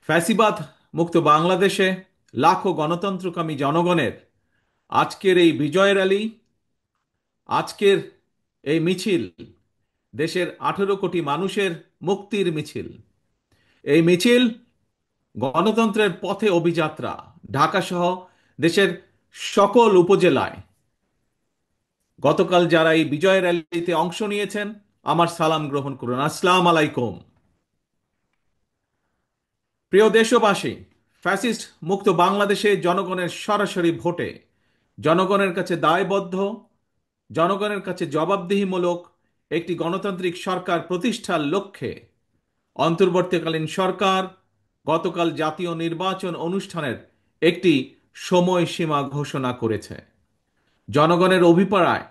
ফ্যাসিবাদ মুক্ত বাংলাদেশে লাখো গণতন্ত্রকামী জনগণের আজকের এই বিজয় র্যালি, আজকের এই মিছিল দেশের 18 কোটি মানুষের মুক্তির মিছিল। এই মিছিল গণতন্ত্রের পথে অভিযাত্রা। ঢাকা সহ দেশের সকল উপজেলায় গতকাল যারা এই বিজয় র্যালিতে অংশ নিয়েছেন, আমার সালাম গ্রহণ করুন। আসসালাম আলাইকুম। প্রিয় দেশবাসী, ফ্যাসিস্ট মুক্ত বাংলাদেশে জনগণের সরাসরি ভোটে জনগণের কাছে দায়বদ্ধ, জনগণের কাছে জবাবদিহিমূলক একটি গণতান্ত্রিক সরকার প্রতিষ্ঠার লক্ষ্যে অন্তর্বর্তীকালীন সরকার গতকাল জাতীয় নির্বাচন অনুষ্ঠানের একটি সময়সীমা ঘোষণা করেছে। জনগণের অভিপ্রায়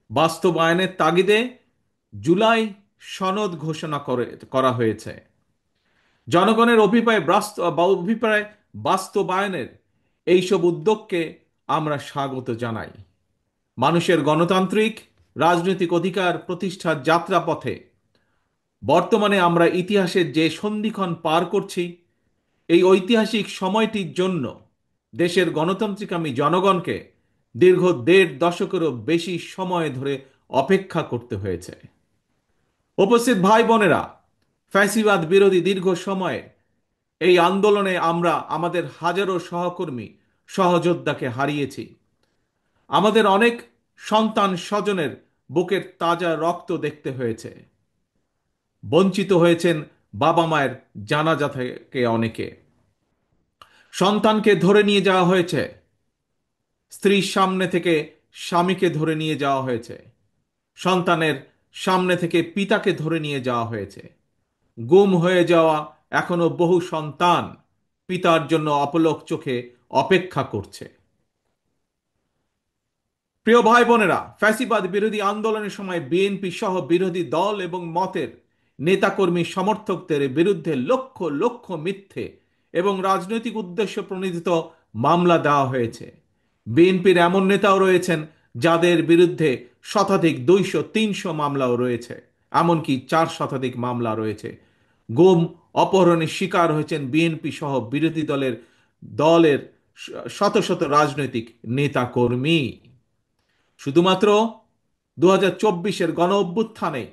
বাস্তবায়নের তাগিদে জুলাই সনদ ঘোষণা করা হয়েছে। জনগণের অভিপ্রায় বাস্তবায়নের এইসব উদ্যোগকে আমরা স্বাগত জানাই। মানুষের গণতান্ত্রিক রাজনৈতিক অধিকার প্রতিষ্ঠার যাত্রাপথে বর্তমানে আমরা ইতিহাসের যে সন্ধিক্ষণ পার করছি, এই ঐতিহাসিক সময়টির জন্য দেশের গণতান্ত্রিকামী জনগণকে দীর্ঘ 1.5 দশকেরও বেশি সময় ধরে অপেক্ষা করতে হয়েছে। উপস্থিত ভাই বোনেরা, ফ্যাসিবাদ বিরোধী দীর্ঘ সময়ে এই আন্দোলনে আমরা আমাদের হাজারো সহকর্মী সহযোদ্ধাকে হারিয়েছি। আমাদের অনেক সন্তান স্বজনের বুকের তাজা রক্ত দেখতে হয়েছে। বঞ্চিত হয়েছেন বাবা মায়ের জানাজা থেকে অনেকে। সন্তানকে ধরে নিয়ে যাওয়া হয়েছে, স্ত্রীর সামনে থেকে স্বামীকে ধরে নিয়ে যাওয়া হয়েছে, সন্তানের সামনে থেকে পিতাকে ধরে নিয়ে যাওয়া হয়েছে। গুম হয়ে যাওয়া এখনো বহু সন্তান পিতার জন্য অপলক চোখে অপেক্ষা করছে। প্রিয় ভাই বোনেরা, ফ্যাসিবাদ বিরোধী আন্দোলনের সময় বিএনপি সহ বিরোধী দল এবং মতের নেতাকর্মী সমর্থকদের বিরুদ্ধে লক্ষ লক্ষ মিথ্যে এবং রাজনৈতিক উদ্দেশ্য প্রণোদিত মামলা দেওয়া হয়েছে। বিএনপির এমন নেতাও রয়েছেন যাদের বিরুদ্ধে শতাধিক 200-300 মামলাও রয়েছে, এমনকি 4 শতাধিক মামলা রয়েছে। গুম, অপহরণের শিকার হয়েছেন বিএনপি সহ বিরোধী দলের দলের শত শত রাজনৈতিক নেতাকর্মী। শুধুমাত্র 2024-এর গণ অভ্যুত্থানে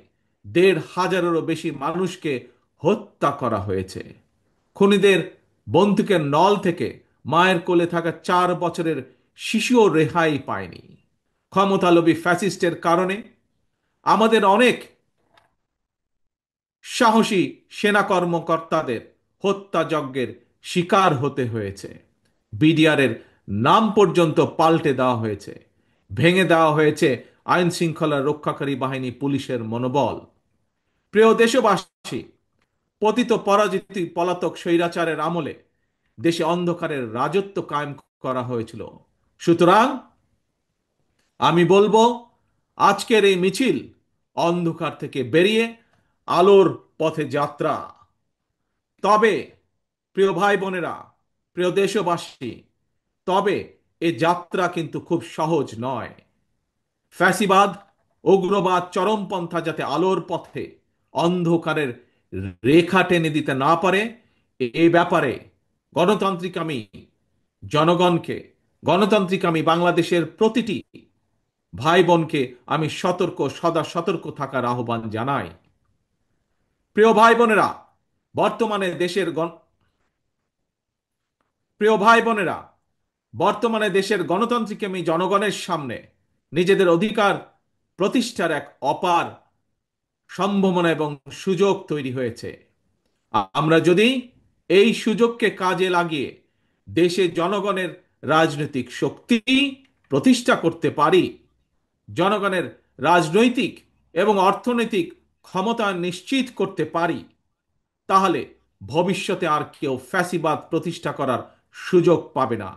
1,500-এরও বেশি মানুষকে হত্যা করা হয়েছে। খুনিদের বন্দুকের নল থেকে মায়ের কোলে থাকা 4 বছরের শিশুও রেহাই পায়নি। ক্ষমতালোভী ফ্যাসিস্টের কারণে আমাদের অনেক সাহসী সেনা কর্মকর্তাদের হত্যাযজ্ঞের শিকার হতে হয়েছে। বিডিআরের নাম পর্যন্ত পাল্টে দেওয়া হয়েছে। ভেঙে দেওয়া হয়েছে আইন শৃঙ্খলা রক্ষাকারী বাহিনী পুলিশের মনোবল। প্রিয় দেশবাসী, পতিত পরাজিত পলাতক স্বৈরাচারের আমলে দেশে অন্ধকারের রাজত্ব কায়েম করা হয়েছিল। সুতরাং আমি বলবো, আজকের এই মিছিল অন্ধকার থেকে বেরিয়ে আলোর পথে যাত্রা। তবে প্রিয় ভাই বোনেরা, প্রিয় দেশবাসী, তবে এ যাত্রা কিন্তু খুব সহজ নয়। ফ্যাসিবাদ, উগ্রবাদ, চরমপন্থা যাতে আলোর পথে অন্ধকারের রেখা টেনে দিতে না পারে, এ ব্যাপারে গণতান্ত্রিক আমি জনগণকে, গণতান্ত্রিক আমি বাংলাদেশের প্রতিটি ভাই বোনকে আমি সদা সতর্ক থাকার আহ্বান জানাই। প্রিয় ভাই বোনেরা, বর্তমানে দেশের প্রিয় ভাই বোনেরা, বর্তমানে দেশের গণতান্ত্রিক আমি জনগণের সামনে নিজেদের অধিকার প্রতিষ্ঠার এক অপার সম্ভাবনা এবং সুযোগ তৈরি হয়েছে। আমরা যদি এই সুযোগকে কাজে লাগিয়ে দেশে জনগণের রাজনৈতিক শক্তি প্রতিষ্ঠা করতে পারি, জনগণের রাজনৈতিক এবং অর্থনৈতিক ক্ষমতা নিশ্চিত করতে পারি, তাহলে ভবিষ্যতে আর কেউ ফ্যাসিবাদ প্রতিষ্ঠা করার সুযোগ পাবে না।